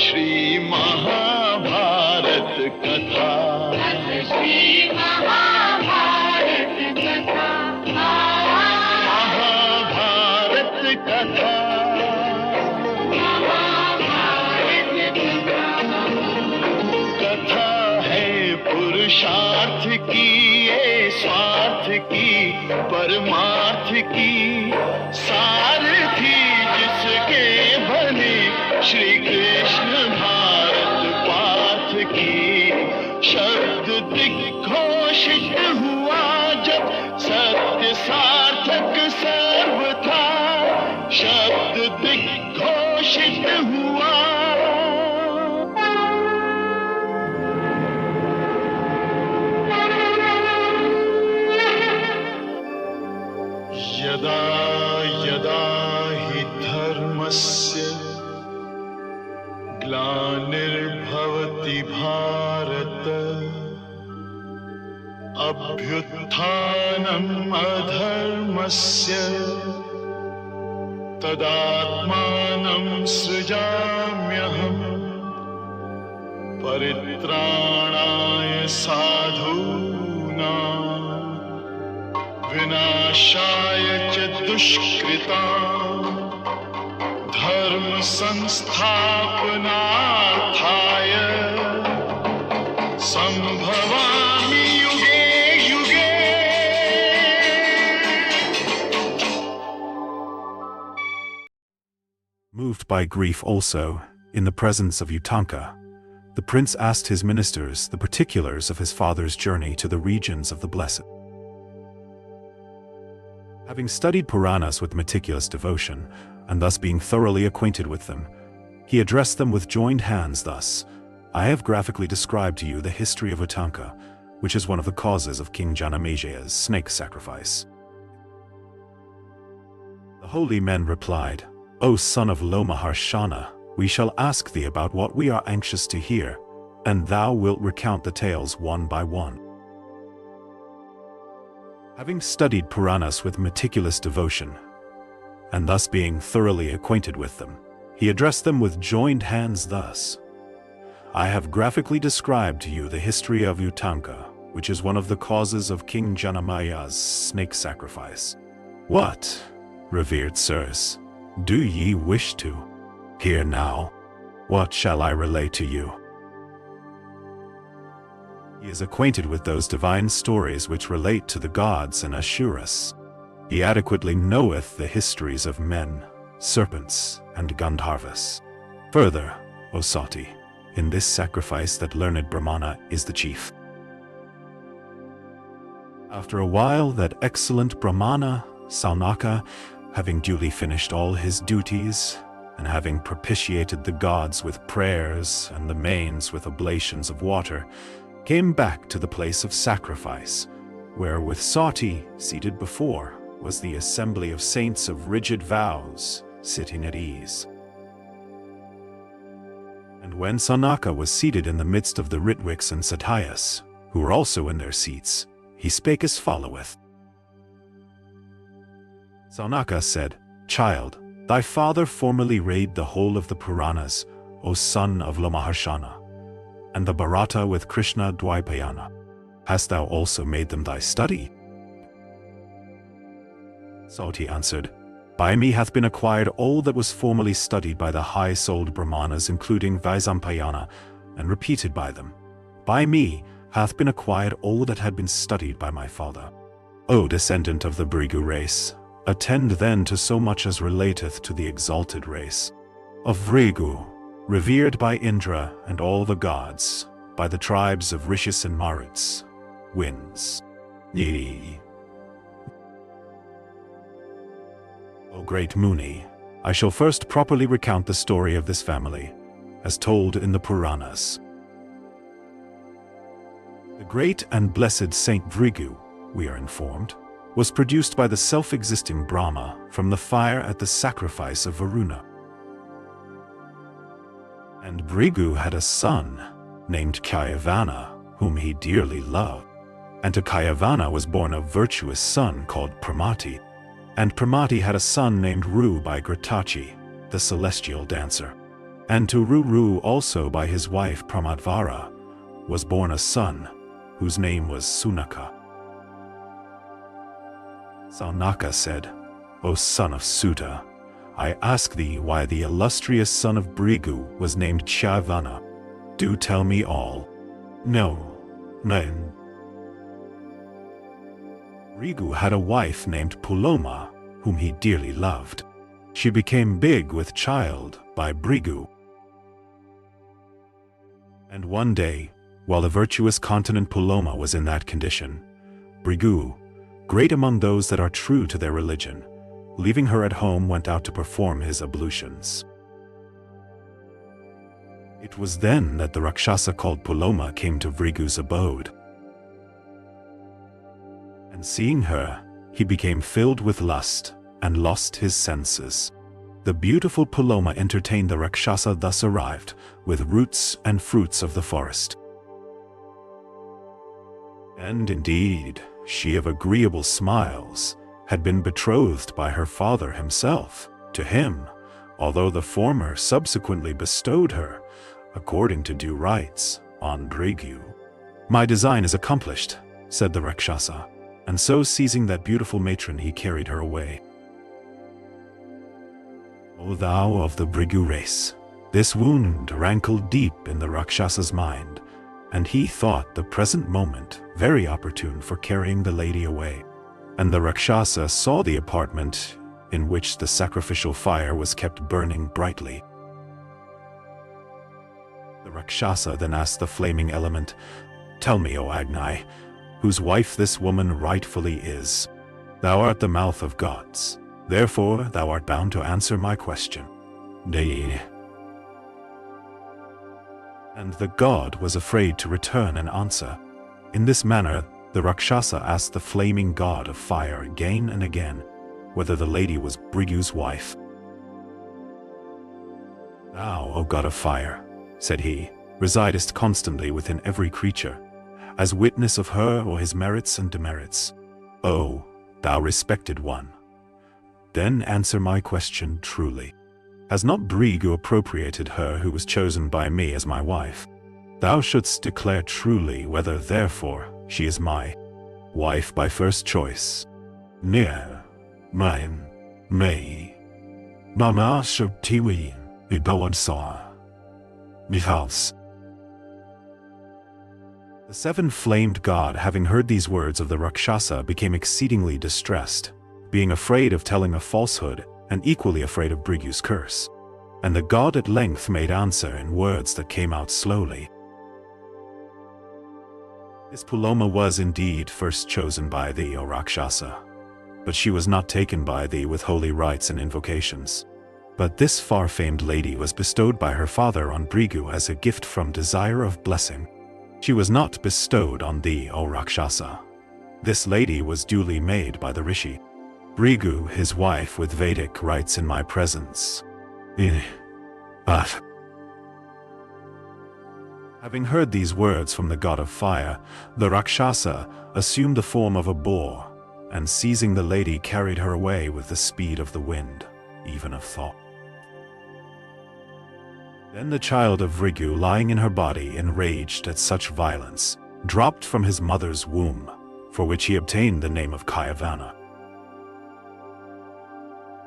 श्री महाभारत कथा। श्री महाभारत कथा। महाभारत कथा। कथा है पुरुषार्थ की, ये स्वार्थ की, परमार्थ की, सारथी जिसके बने श्री कृष्ण भारत पार्थ की। शब्द दिग्घोषित हुआ जब सत्य सार्थक सर्वथा। शब्द दिग्घोषित हुआ। यदा यदा हि धर्मस्य ग्लानिर्भवति भारत, अभ्युत्थानम् अधर्मस्य, तदात्मानं सृजाम्यहम्, परित्राणाय साधूनां, विनाशाय च दुष्कृतां, धर्म संस्थापनार्थाय संभवामि युगे युगे। Moved by grief also, in the presence of Utanka, the prince asked his ministers the particulars of his father's journey to the regions of the blessed. Having studied Puranas with meticulous devotion, and thus being thoroughly acquainted with them, he addressed them with joined hands thus: I have graphically described to you the history of Utanka, which is one of the causes of King Janamejay's snake sacrifice. The holy men replied, O son of Lomaharshana, we shall ask thee about what we are anxious to hear, and thou wilt recount the tales one by one. Having studied Puranas with meticulous devotion, and thus being thoroughly acquainted with them, he addressed them with joined hands thus: I have graphically described to you the history of Utanka, which is one of the causes of King Janamaya's snake sacrifice. What, revered sirs, do ye wish to hear now? What shall I relate to you? He is acquainted with those divine stories which relate to the gods and Asuras. He adequately knoweth the histories of men, serpents, and Gandharvas. Further, O Sati, in this sacrifice that learned Brahmana is the chief. After a while, that excellent Brahmana, Saunaka, having duly finished all his duties, and having propitiated the gods with prayers and the mains with oblations of water, came back to the place of sacrifice, where with Sati seated before was the assembly of saints of rigid vows, sitting at ease. And when Saunaka was seated in the midst of the Ritwiks and Satyas, who were also in their seats, he spake as followeth. Saunaka said, Child, thy father formerly read the whole of the Puranas, O son of Lomaharshana, and the Bharata with Krishna Dwaipayana. Hast thou also made them thy study? Sati answered, By me hath been acquired all that was formerly studied by the high-souled Brahmanas, including Vaisampayana, and repeated by them. By me hath been acquired all that had been studied by my father. O descendant of the Bhrigu race, attend then to so much as relateth to the exalted race of Bhrigu, revered by Indra and all the gods, by the tribes of Rishis and Maruts, winds. Yea. O great Muni, I shall first properly recount the story of this family, as told in the Puranas. The great and blessed Saint Bhrigu, we are informed, was produced by the self-existing Brahma from the fire at the sacrifice of Varuna. And Bhrigu had a son, named Chyavana, whom he dearly loved. And to Chyavana was born a virtuous son called Pramati. And Pramati had a son named Ru by Gratachi, the celestial dancer. And to Ruru also by his wife Pramadvara was born a son, whose name was Sunaka. Saunaka said, O son of Suta, I ask thee why the illustrious son of Bhrigu was named Chyavana. Do tell me all. No. Bhrigu had a wife named Puloma, whom he dearly loved. She became big with child by Bhrigu. And one day, while the virtuous continent Puloma was in that condition, Bhrigu, great among those that are true to their religion, leaving her at home, went out to perform his ablutions. It was then that the rakshasa called Puloma came to Bhrigu's abode. And seeing her, he became filled with lust and lost his senses. The beautiful Puloma entertained the rakshasa thus arrived with roots and fruits of the forest. And indeed, she of agreeable smiles had been betrothed by her father himself to him, although the former subsequently bestowed her, according to due rites, on Bhrigu. My design is accomplished, said the rakshasa, and so seizing that beautiful matron he carried her away. O thou of the Bhrigu race, this wound rankled deep in the rakshasa's mind, and he thought the present moment very opportune for carrying the lady away. And the rakshasa saw the apartment in which the sacrificial fire was kept burning brightly. The rakshasa then asked the flaming element, Tell me, O Adhyay, whose wife this woman rightfully is. Thou art the mouth of gods, therefore thou art bound to answer my question. Nay. And the god was afraid to return an answer. In this manner, the rakshasa asked the flaming god of fire again and again whether the lady was Bhrigu's wife. Thou, O god of fire, said he, residest constantly within every creature, as witness of her or his merits and demerits. O, thou respected one, then answer my question truly. Has not Bhrigu appropriated her who was chosen by me as my wife? Thou shouldst declare truly whether therefore she is my wife by first choice. Near, mine, me, Nana Shuktiwi, Ibawadsa, Mihals. The seven-flamed god, having heard these words of the rakshasa, became exceedingly distressed, being afraid of telling a falsehood and equally afraid of Bhrigu's curse. And the god at length made answer in words that came out slowly. This Puloma was indeed first chosen by thee, O Rakshasa, but she was not taken by thee with holy rites and invocations. But this far-famed lady was bestowed by her father on Bhrigu as a gift from desire of blessing. She was not bestowed on thee, O Rakshasa. This lady was duly made by the rishi Bhrigu, his wife, with Vedic rites in my presence. Having heard these words from the god of fire, the Rakshasa assumed the form of a boar, and seizing the lady carried her away with the speed of the wind, even of thought. Then the child of Bhrigu, lying in her body, enraged at such violence, dropped from his mother's womb, for which he obtained the name of Chyavana.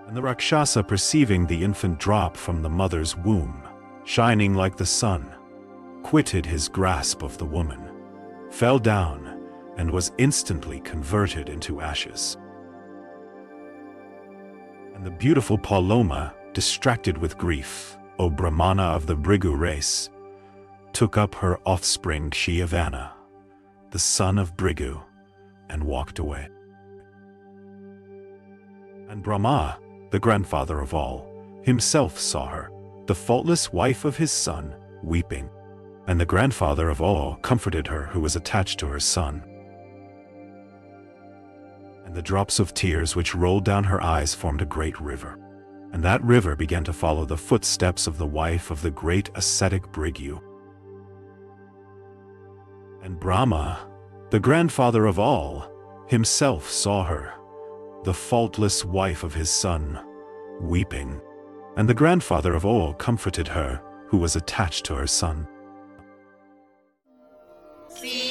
And the Rakshasa, perceiving the infant drop from the mother's womb, shining like the sun, quitted his grasp of the woman, fell down, and was instantly converted into ashes. And the beautiful Puloma, distracted with grief, O Brahmana of the Bhrigu race, took up her offspring Chyavana, the son of Bhrigu, and walked away. And Brahma, the grandfather of all, himself saw her, the faultless wife of his son, weeping. And the grandfather of all comforted her who was attached to her son. And the drops of tears which rolled down her eyes formed a great river. And that river began to follow the footsteps of the wife of the great ascetic Bhrigu. And Brahma, the grandfather of all, himself saw her, the faultless wife of his son, weeping. And the grandfather of all comforted her who was attached to her son. See